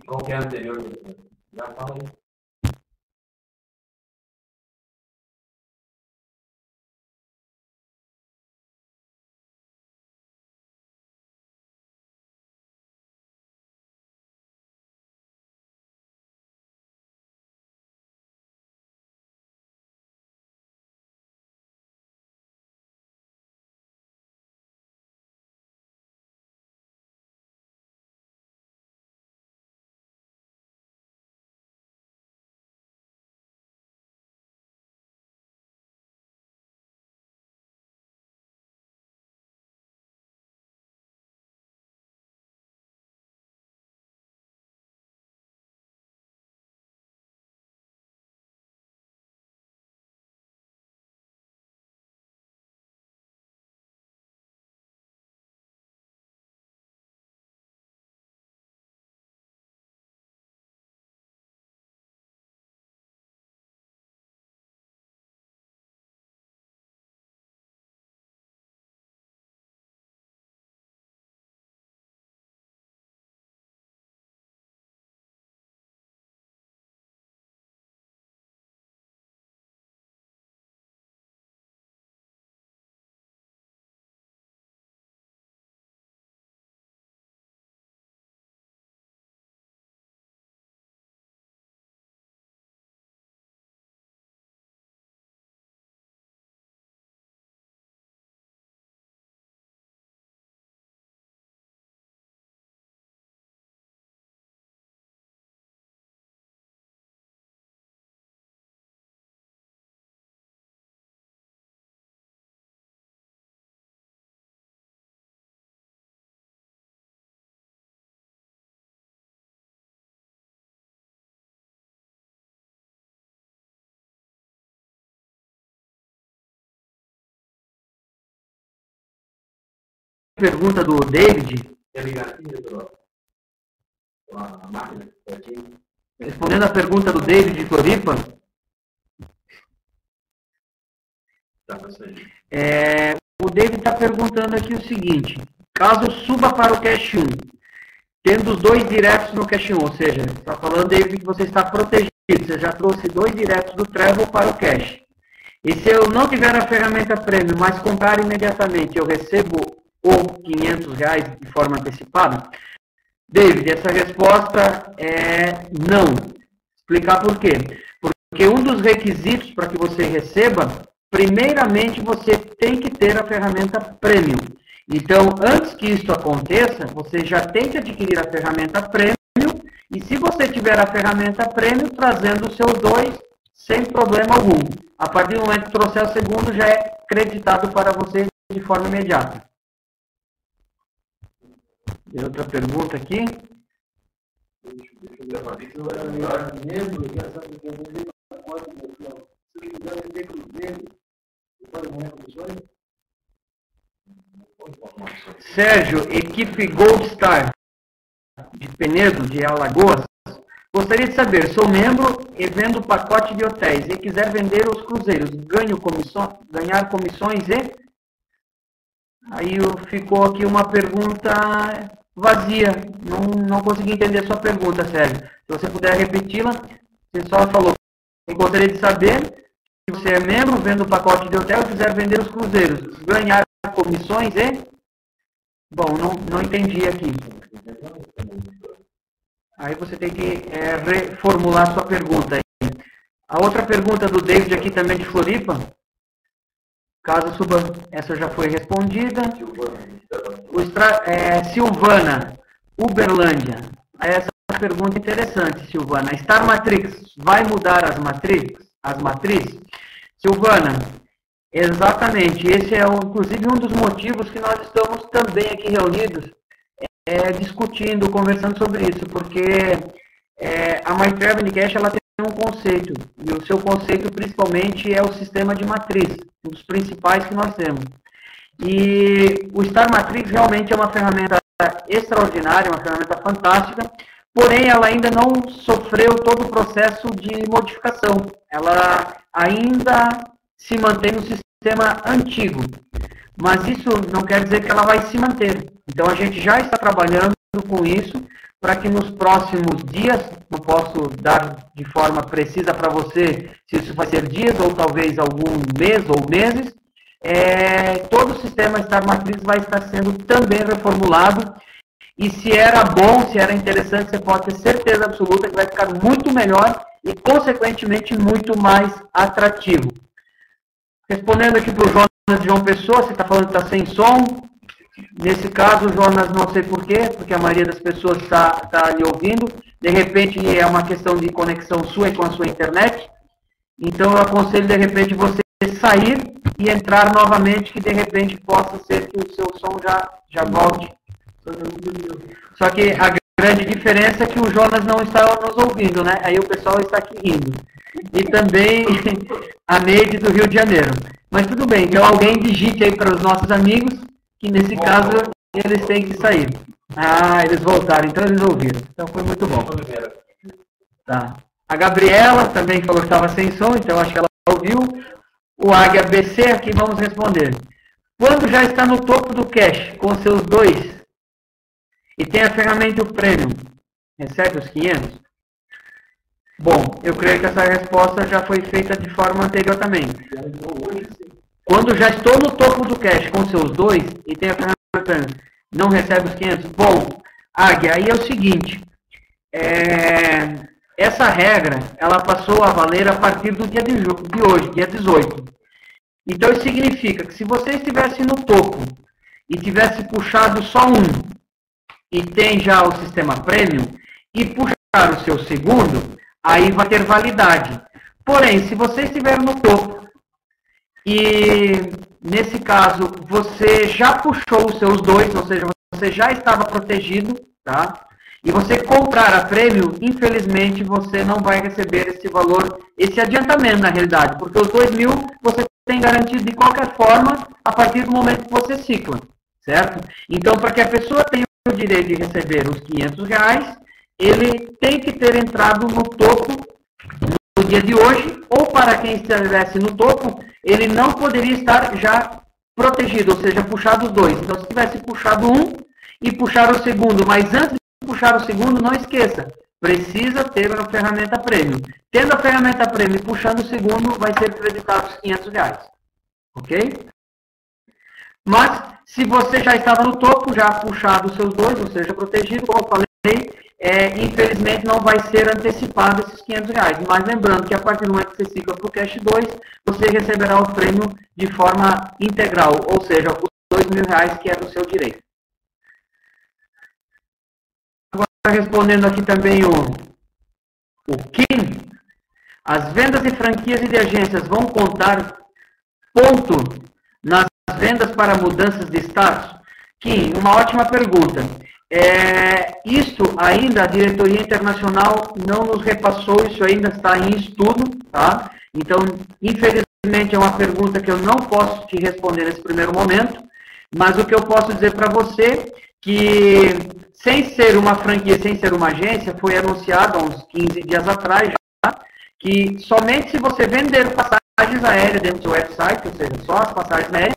Qual que é a anterior? Já fala aí. Pergunta do David. Respondendo a pergunta do David de Floripa. O David está perguntando aqui o seguinte: caso suba para o Cash 1, tendo os 2 diretos no Cash 1, ou seja, está falando, David, que você está protegido, você já trouxe 2 diretos do Travel para o Cash. E se eu não tiver a ferramenta Premium, mas comprar imediatamente, eu recebo ou R$500 de forma antecipada? David, essa resposta é não. Explicar por quê. Porque um dos requisitos para que você receba, primeiramente você tem que ter a ferramenta Premium. Então, antes que isso aconteça, você já tem que adquirir a ferramenta Premium, e se você tiver a ferramenta Premium, trazendo os seus 2, sem problema algum. A partir do momento que trouxer o segundo, já é creditado para você de forma imediata. Tem outra pergunta aqui. Sérgio, equipe Gold Star de Penedo, de Alagoas. Gostaria de saber, sou membro e vendo pacote de hotéis e quiser vender os cruzeiros, ganhar comissões e... Aí ficou aqui uma pergunta vazia, não consegui entender a sua pergunta, Sérgio. Se você puder repeti-la, você só falou, eu gostaria de saber se você é membro, vendo o pacote de hotel e quiser vender os cruzeiros, ganhar comissões e... Bom, não entendi aqui. Aí você tem que reformular sua pergunta. A outra pergunta do David aqui também de Floripa, caso suba, essa já foi respondida. Silvana, Uberlândia. Essa é uma pergunta interessante, Silvana. Star Matrix vai mudar as matrizes? Silvana, exatamente. Esse é, inclusive, um dos motivos que nós estamos também aqui reunidos, discutindo, conversando sobre isso, porque a MyTraveling Cash, ela tem um conceito, e o seu conceito principalmente é o sistema de matriz, um dos principais que nós temos. E o Star Matrix realmente é uma ferramenta extraordinária, uma ferramenta fantástica, porém ela ainda não sofreu todo o processo de modificação. Ela ainda se mantém no sistema antigo, mas isso não quer dizer que ela vai se manter. Então a gente já está trabalhando com isso, para que nos próximos dias, não posso dar de forma precisa para você se isso vai ser dias ou talvez algum mês ou meses, todo o sistema Star Matrix vai estar sendo também reformulado, e se era bom, se era interessante, você pode ter certeza absoluta que vai ficar muito melhor e, consequentemente, muito mais atrativo. Respondendo aqui para o Jonas de João Pessoa, você está falando que está sem som. Nesse caso, Jonas, não sei porquê, porque a maioria das pessoas está lhe ouvindo. De repente, é uma questão de conexão sua e com a sua internet. Então, eu aconselho, de repente, você sair e entrar novamente, que de repente possa ser que o seu som já volte. Só que a grande diferença é que o Jonas não está nos ouvindo, né? Aí o pessoal está aqui rindo. E também a Neide do Rio de Janeiro. Mas tudo bem, então alguém digite aí para os nossos amigos, que nesse caso eles têm que sair. Ah, eles voltaram, então eles ouviram. Então foi muito bom. Tá. A Gabriela também falou que estava sem som, então acho que ela ouviu. O Águia BC, aqui vamos responder. Quando já está no topo do cache, com seus 2, e tem a ferramenta Premium, recebe os 500? Bom, eu creio que essa resposta já foi feita de forma anterior também. Quando já estou no topo do cache com seus 2, e tem a ferramenta Premium, não recebe os 500? Bom, Águia, aí é o seguinte, essa regra, ela passou a valer a partir do dia de hoje, dia 18. Então, isso significa que se você estivesse no topo e tivesse puxado só um, e tem já o sistema Premium, e puxar o seu segundo, aí vai ter validade. Porém, se você estiver no topo, e nesse caso, você já puxou os seus 2, ou seja, você já estava protegido, tá? E você comprar a Premium, infelizmente, você não vai receber esse valor, esse adiantamento na realidade, porque os 2.000 você tem garantido de qualquer forma a partir do momento que você cicla, certo? Então, para que a pessoa tenha o direito de receber os R$500, ele tem que ter entrado no topo no dia de hoje, ou para quem estivesse no topo, ele não poderia estar já protegido, ou seja, puxado os 2. Então, se tivesse puxado um e puxar o segundo, mas antes de puxar o segundo, não esqueça, precisa ter a ferramenta Premium. Tendo a ferramenta Premium e puxando o segundo, vai ser creditado os R$500. Ok? Mas, se você já estava no topo, já puxado os seus 2, ou seja, protegido, como eu falei, infelizmente não vai ser antecipado esses R$500. Mas lembrando que a partir do momento que você cicla para o Cash 2, você receberá o prêmio de forma integral, ou seja, os R$2.000 que é do seu direito. Agora, respondendo aqui também o Kim, as vendas de franquias e de agências vão contar ponto nas vendas para mudanças de status? Kim, uma ótima pergunta. Isto ainda, a diretoria internacional não nos repassou, isso ainda está em estudo, tá? Então, infelizmente, é uma pergunta que eu não posso te responder nesse primeiro momento, mas o que eu posso dizer para você, que sem ser uma franquia, sem ser uma agência, foi anunciado há uns 15 dias atrás, já, que somente se você vender passagens aéreas dentro do seu website, ou seja, só as passagens aéreas,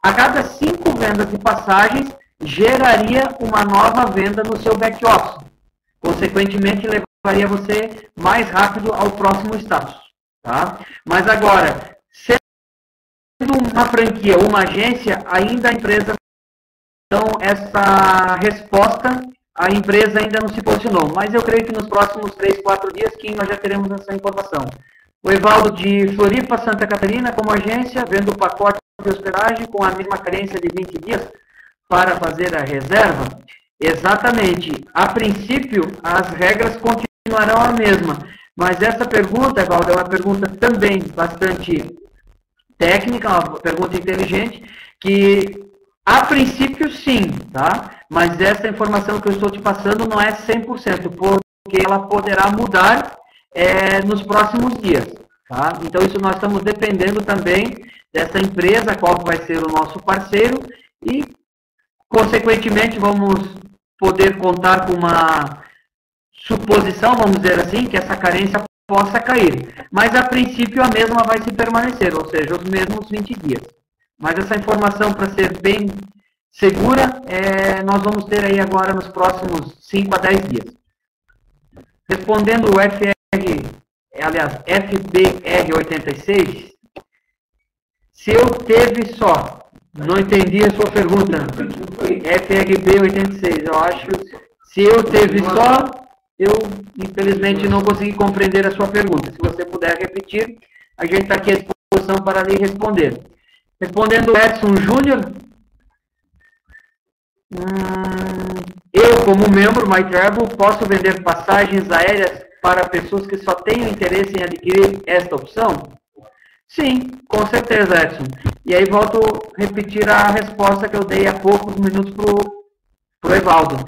a cada 5 vendas de passagens, geraria uma nova venda no seu back-office. Consequentemente, levaria você mais rápido ao próximo status. Tá? Mas agora, sendo uma franquia ou uma agência, ainda a empresa... Então, essa resposta a empresa ainda não se posicionou, mas eu creio que nos próximos 3, 4 dias que nós já teremos essa informação. O Evaldo de Floripa, Santa Catarina, como agência, vendo o pacote de hospedagem com a mesma carência de 20 dias para fazer a reserva. Exatamente. A princípio, as regras continuarão a mesma. Mas essa pergunta, Evaldo, é uma pergunta também bastante técnica, uma pergunta inteligente, que a princípio sim, tá? Mas essa informação que eu estou te passando não é 100%, porque ela poderá mudar nos próximos dias, tá? Então, isso nós estamos dependendo também dessa empresa, qual vai ser o nosso parceiro, e, consequentemente, vamos poder contar com uma suposição, vamos dizer assim, que essa carência possa cair. Mas, a princípio, a mesma vai se permanecer, ou seja, os mesmos 20 dias. Mas essa informação, para ser bem segura, nós vamos ter aí agora nos próximos 5 a 10 dias. Respondendo o FBR86, se eu teve só, não entendi a sua pergunta, FRB86, eu acho, se eu teve só, eu infelizmente não consegui compreender a sua pergunta. Se você puder repetir, a gente está aqui à disposição para lhe responder. Respondendo o Edson Júnior, eu, como membro MyTravel, posso vender passagens aéreas para pessoas que só tenham interesse em adquirir esta opção? Sim, com certeza, Edson. E aí volto a repetir a resposta que eu dei há poucos minutos para o Evaldo.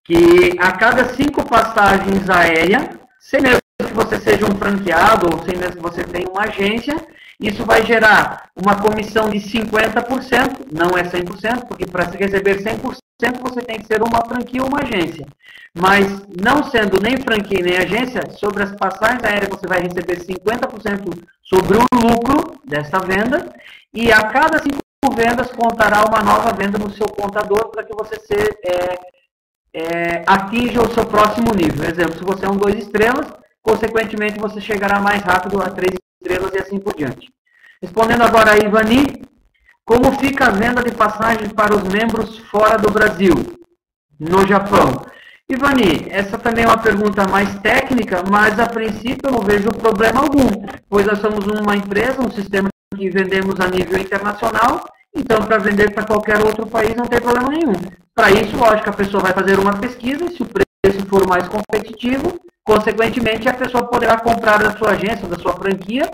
Que a cada 5 passagens aéreas, sem mesmo que você seja um franqueado, ou sem mesmo que você tenha uma agência, isso vai gerar uma comissão de 50%, não é 100%, porque para se receber 100%, você tem que ser uma franquia ou uma agência. Mas, não sendo nem franquia nem agência, sobre as passagens aéreas você vai receber 50% sobre o lucro dessa venda, e a cada 5 vendas contará uma nova venda no seu contador para que você atinja o seu próximo nível. Por exemplo, se você é um 2 estrelas, consequentemente você chegará mais rápido a 3 estrelas e assim por diante. Respondendo agora a Ivani, como fica a venda de passagens para os membros fora do Brasil, no Japão? Ivani, essa também é uma pergunta mais técnica, mas a princípio eu não vejo problema algum, pois nós somos uma empresa, um sistema que vendemos a nível internacional, então para vender para qualquer outro país não tem problema nenhum. Para isso, lógico, a pessoa vai fazer uma pesquisa e se o preço for mais competitivo, consequentemente a pessoa poderá comprar da sua agência, da sua franquia,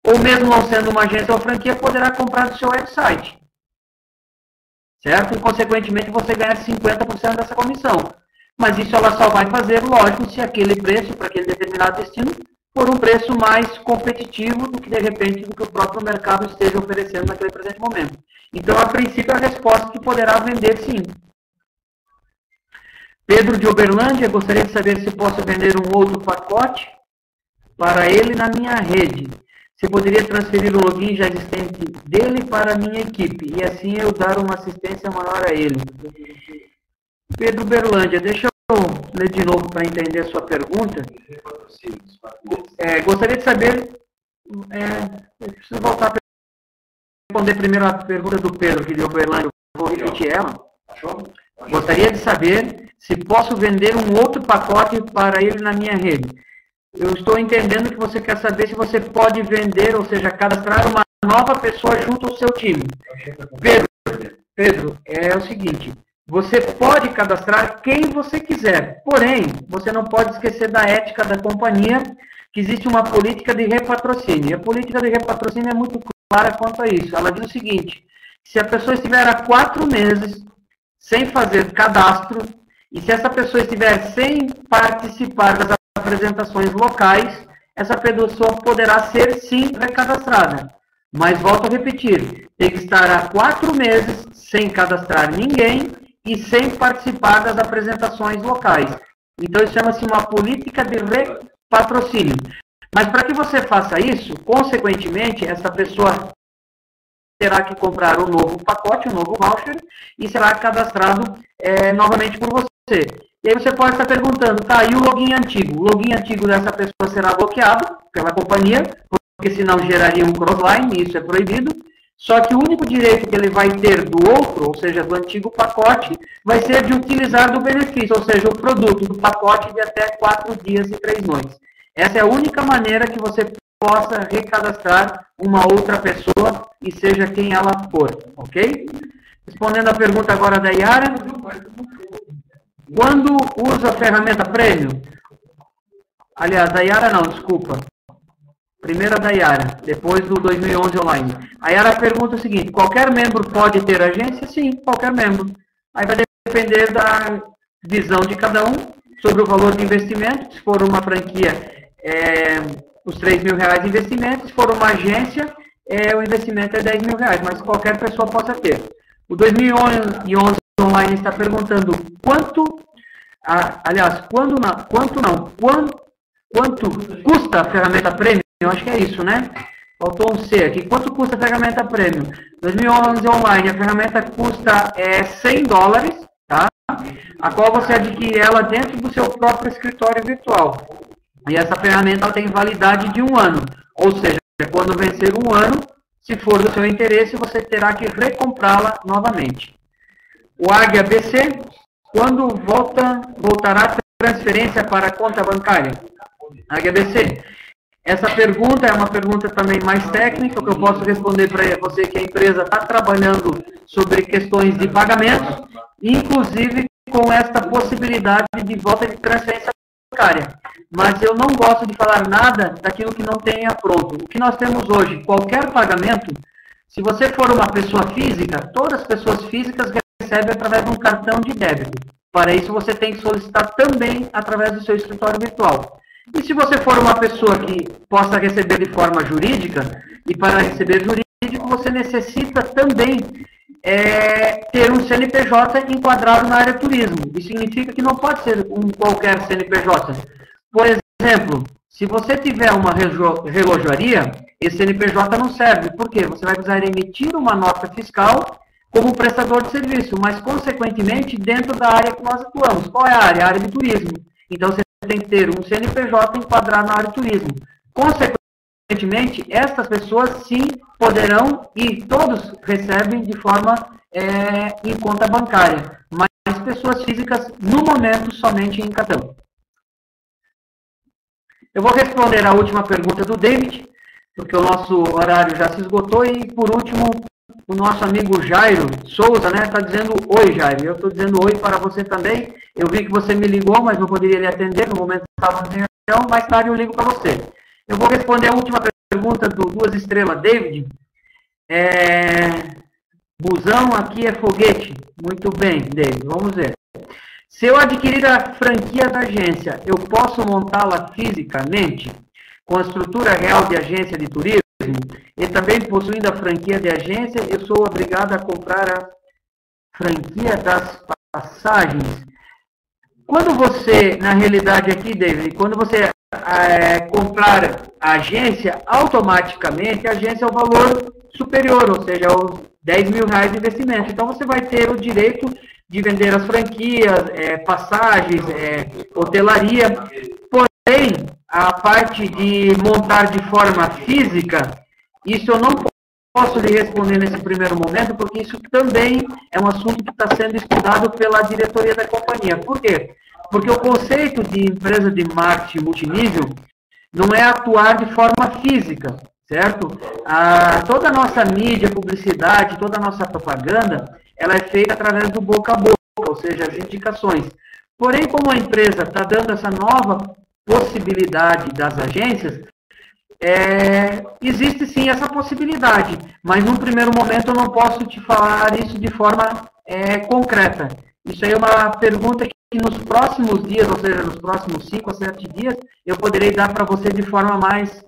ou mesmo não sendo uma agência ou franquia, poderá comprar do seu website. Certo? E, consequentemente, você ganha 50% dessa comissão. Mas isso ela só vai fazer, lógico, se aquele preço para aquele determinado destino for um preço mais competitivo do que, de repente, do que o próprio mercado esteja oferecendo naquele presente momento. Então, a princípio, a resposta é que poderá vender sim. Pedro de Uberlândia, gostaria de saber se posso vender um outro pacote para ele na minha rede. Se poderia transferir o login já existente dele para a minha equipe e assim eu dar uma assistência maior a ele. Pedro Berlândia, deixa eu ler de novo para entender a sua pergunta. Gostaria de saber, eu preciso voltar para responder primeiro a pergunta do Pedro, que de Uberlândia, eu vou repetir ela. Gostaria de saber se posso vender um outro pacote para ele na minha rede. Eu estou entendendo que você quer saber se você pode vender, ou seja, cadastrar uma nova pessoa junto ao seu time. Pedro, é o seguinte, você pode cadastrar quem você quiser, porém, você não pode esquecer da ética da companhia, que existe uma política de repatrocínio. E a política de repatrocínio é muito clara quanto a isso. Ela diz o seguinte, se a pessoa estiver há 4 meses sem fazer cadastro, e se essa pessoa estiver sem participar das apresentações locais, essa pessoa poderá ser sim recadastrada. Mas volto a repetir, tem que estar há 4 meses sem cadastrar ninguém e sem participar das apresentações locais. Então isso chama-se uma política de repatrocínio. Mas para que você faça isso, consequentemente, essa pessoa terá que comprar um novo pacote, um novo voucher, e será cadastrado novamente por você. E aí você pode estar perguntando, tá, e o login antigo? O login antigo dessa pessoa será bloqueado pela companhia, porque senão geraria um crossline, e isso é proibido. Só que o único direito que ele vai ter do outro, ou seja, do antigo pacote, vai ser de utilizar do benefício, ou seja, o produto do pacote de até 4 dias e 3 noites. Essa é a única maneira que você possa recadastrar uma outra pessoa, e seja quem ela for, ok? Respondendo a pergunta agora da Yara, quando usa a ferramenta Premium? Aliás, da Yara não, desculpa. Primeiro a da Yara, depois do 2011 online. A Yara pergunta o seguinte, qualquer membro pode ter agência? Sim, qualquer membro. Aí vai depender da visão de cada um sobre o valor de investimento. Se for uma franquia, os R$3.000 de investimento. Se for uma agência, o investimento é R$10.000, mas qualquer pessoa possa ter. O 2011 online está perguntando quanto custa a ferramenta Premium? Eu acho que é isso, né? Faltou um C aqui. Quanto custa a ferramenta Premium? 2011 online, a ferramenta custa $100, tá? A qual você adquire ela dentro do seu próprio escritório virtual. E essa ferramenta ela tem validade de 1 ano. Ou seja, quando vencer 1 ano, se for do seu interesse, você terá que recomprá-la novamente. O Águia BC, quando voltará a transferência para a conta bancária? Águia BC. Essa pergunta é uma pergunta também mais técnica, que eu posso responder para você que a empresa está trabalhando sobre questões de pagamento, inclusive com esta possibilidade de volta de transferência bancária. Mas eu não gosto de falar nada daquilo que não tenha pronto. O que nós temos hoje, qualquer pagamento, se você for uma pessoa física, todas as pessoas físicas recebem através de um cartão de débito. Para isso, você tem que solicitar também através do seu escritório virtual. E se você for uma pessoa que possa receber de forma jurídica, e para receber jurídico, você necessita também ter um CNPJ enquadrado na área turismo. Isso significa que não pode ser um qualquer CNPJ. Por exemplo, se você tiver uma relojaria, esse CNPJ não serve. Por quê? Você vai precisar emitir uma nota fiscal como prestador de serviço, mas, consequentemente, dentro da área que nós atuamos. Qual é a área? A área de turismo. Então, você tem que ter um CNPJ enquadrado na área de turismo. Consequentemente, essas pessoas sim poderão, e todos recebem de forma em conta bancária, mas pessoas físicas, no momento, somente em cartão. Eu vou responder a última pergunta do David, porque o nosso horário já se esgotou, e por último, o nosso amigo Jairo Souza, né, está dizendo oi, Jairo. Eu estou dizendo oi para você também. Eu vi que você me ligou, mas não poderia lhe atender no momento que estava em reunião. Mais tarde eu ligo para você. Eu vou responder a última pergunta do 2 estrelas, David. Busão aqui é foguete. Muito bem, David. Vamos ver. Se eu adquirir a franquia da agência, eu posso montá-la fisicamente com a estrutura real de agência de turismo? E também, possuindo a franquia de agência, eu sou obrigado a comprar a franquia das passagens. Quando você, na realidade aqui, David, quando você comprar a agência, automaticamente a agência é o valor superior, ou seja, os R$10.000 de investimento. Então, você vai ter o direito de vender as franquias, passagens, hotelaria. Porém, a parte de montar de forma física, isso eu não posso lhe responder nesse primeiro momento, porque isso também é um assunto que está sendo estudado pela diretoria da companhia. Por quê? Porque o conceito de empresa de marketing multinível não é atuar de forma física, certo? Toda a nossa mídia, publicidade, toda a nossa propaganda, ela é feita através do boca a boca, ou seja, as indicações. Porém, como a empresa está dando essa nova possibilidade das agências, existe sim essa possibilidade, mas num primeiro momento eu não posso te falar isso de forma concreta. Isso aí é uma pergunta que nos próximos dias, ou seja, nos próximos 5 a 7 dias, eu poderei dar para você de forma mais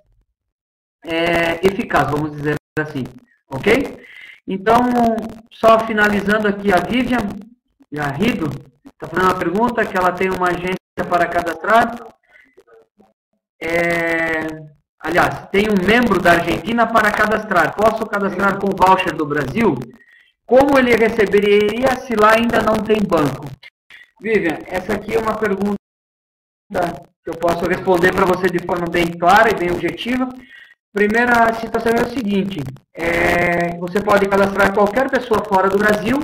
eficaz, vamos dizer assim, ok? Então, só finalizando aqui, a Vivian Garrido está fazendo uma pergunta, que ela tem uma agência para cadastrar. Aliás, tem um membro da Argentina para cadastrar. Posso cadastrar com o voucher do Brasil? Como ele receberia se lá ainda não tem banco? Vivian, essa aqui é uma pergunta que eu posso responder para você de forma bem clara e bem objetiva. Primeira situação é o seguinte, você pode cadastrar qualquer pessoa fora do Brasil,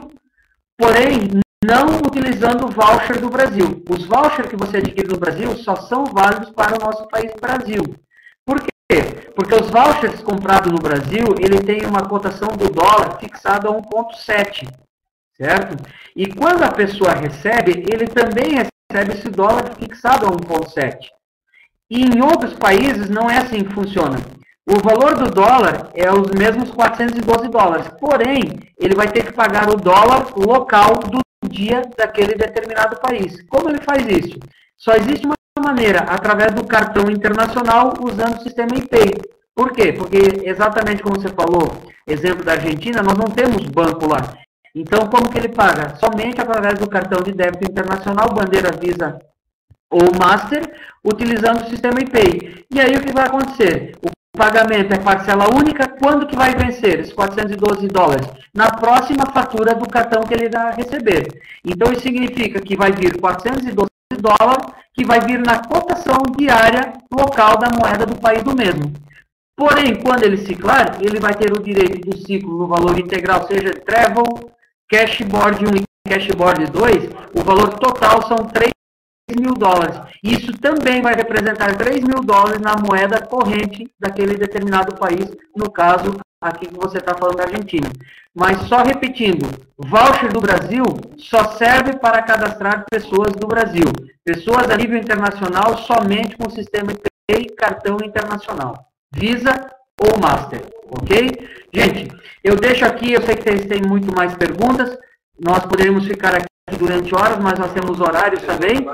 porém, não utilizando o voucher do Brasil. Os vouchers que você adquire no Brasil só são válidos para o nosso país Brasil. Por quê? Porque os vouchers comprados no Brasil, ele tem uma cotação do dólar fixada a 1,7, certo? E quando a pessoa recebe, ele também recebe esse dólar fixado a 1,7. E em outros países não é assim que funciona. O valor do dólar é os mesmos 412 dólares, porém, ele vai ter que pagar o dólar local do dia daquele determinado país. Como ele faz isso? Só existe uma maneira, através do cartão internacional, usando o sistema ePay. Por quê? Porque, exatamente como você falou, exemplo da Argentina, nós não temos banco lá. Então, como que ele paga? Somente através do cartão de débito internacional, bandeira Visa ou Master, utilizando o sistema ePay. E aí, o que vai acontecer? O pagamento é parcela única, quando que vai vencer esses 412 dólares? Na próxima fatura do cartão que ele vai receber. Então, isso significa que vai vir 412 dólares, que vai vir na cotação diária local da moeda do país do mesmo. Porém, quando ele ciclar, ele vai ter o direito do ciclo no valor integral, seja Travel, Cashboard 1 e Cashboard 2, o valor total são 3 mil dólares. Isso também vai representar 3 mil dólares na moeda corrente daquele determinado país, no caso, aqui que você está falando da Argentina. Mas só repetindo, voucher do Brasil só serve para cadastrar pessoas do Brasil. Pessoas a nível internacional somente com o sistema ePay, cartão internacional. Visa ou Master, ok? Gente, eu deixo aqui, eu sei que vocês têm muito mais perguntas, nós poderíamos ficar aqui durante horas, mas nós temos horários também.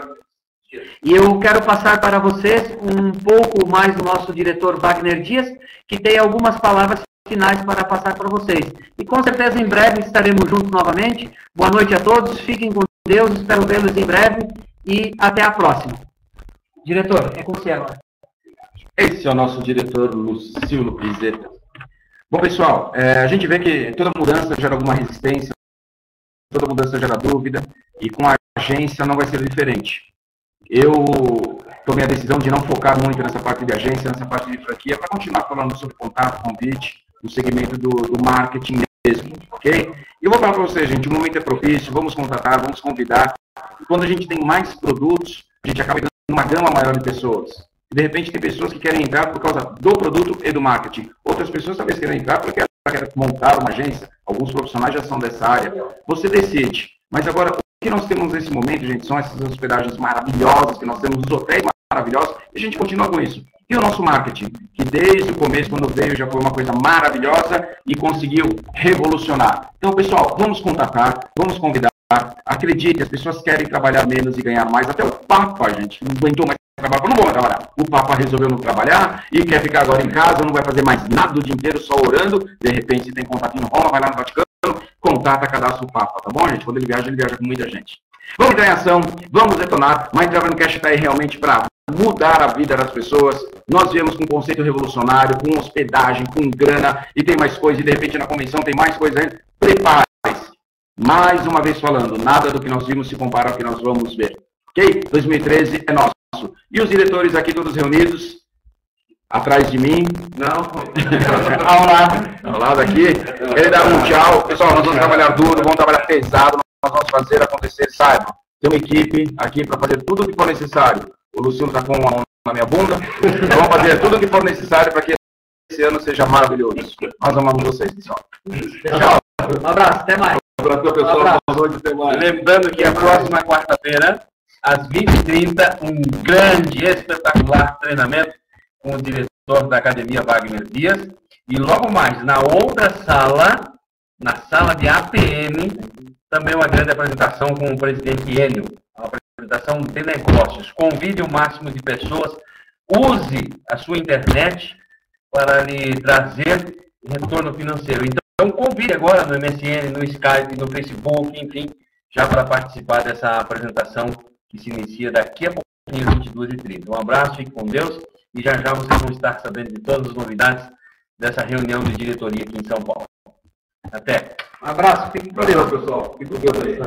E eu quero passar para vocês um pouco mais do nosso diretor Wagner Dias, que tem algumas palavras finais para passar para vocês. E com certeza em breve estaremos juntos novamente. Boa noite a todos, fiquem com Deus, espero vê-los em breve e até a próxima. Diretor, é com você agora. Esse é o nosso diretor Lucilo Pizeta. Bom, pessoal, a gente vê que toda mudança gera alguma resistência, toda mudança gera dúvida, e com a agência não vai ser diferente. Eu tomei a decisão de não focar muito nessa parte de agência, nessa parte de franquia, para continuar falando sobre contato, convite, no segmento do marketing mesmo, ok? E eu vou falar para vocês, gente, o momento é propício, vamos contratar, vamos convidar. E quando a gente tem mais produtos, a gente acaba dando uma gama maior de pessoas. E, de repente, tem pessoas que querem entrar por causa do produto e do marketing. Outras pessoas talvez querem entrar porque querem montar uma agência. Alguns profissionais já são dessa área. Você decide. Mas agora, o que nós temos nesse momento, gente, são essas hospedagens maravilhosas, que nós temos os hotéis maravilhosos, e a gente continua com isso. E o nosso marketing, que desde o começo, quando veio, já foi uma coisa maravilhosa e conseguiu revolucionar. Então, pessoal, vamos contatar, vamos convidar. Acredite, as pessoas querem trabalhar menos e ganhar mais. Até o Papa, gente, não aguentou mais trabalhar. Não vou mais trabalhar. O Papa resolveu não trabalhar e quer ficar agora em casa, não vai fazer mais nada o dia inteiro, só orando. De repente, se tem contato em Roma, vai lá no Vaticano, contata, cadastra o Papa, tá bom, gente? Quando ele viaja com muita gente. Vamos entrar em ação, vamos detonar. My Travel Cash está aí realmente para mudar a vida das pessoas. Nós viemos com um conceito revolucionário, com hospedagem, com grana, e tem mais coisa, e de repente na convenção tem mais coisa ainda. Prepare-se. Mais uma vez falando, nada do que nós vimos se compara ao que nós vamos ver. Ok? 2013 é nosso. E os diretores aqui todos reunidos, atrás de mim. Não. Ao lado aqui. Ele dá um tchau. Pessoal, nós vamos trabalhar duro, vamos trabalhar pesado, nós vamos fazer acontecer, saibam. Tem uma equipe aqui para fazer tudo o que for necessário. O Luciano está com uma mão na minha bunda. Nós vamos fazer tudo o que for necessário para que esse ano seja maravilhoso. Nós amamos vocês, pessoal. Tchau. Um abraço, até mais. Pessoal, lembrando que a próxima quarta-feira, às 20h30, um grande, espetacular treinamento com o diretor da Academia Wagner Dias. E logo mais, na outra sala, na sala de APM, também uma grande apresentação com o presidente Enio. Uma apresentação de negócios. Convide o máximo de pessoas. Use a sua internet para lhe trazer retorno financeiro. Então, convide agora no MSN, no Skype, no Facebook, enfim, já para participar dessa apresentação que se inicia daqui a pouquinho, 22h30. Um abraço, fique com Deus e já vocês vão estar sabendo de todas as novidades dessa reunião de diretoria aqui em São Paulo. Até. Um abraço, fique com Deus, pessoal. Fique com Deus aí.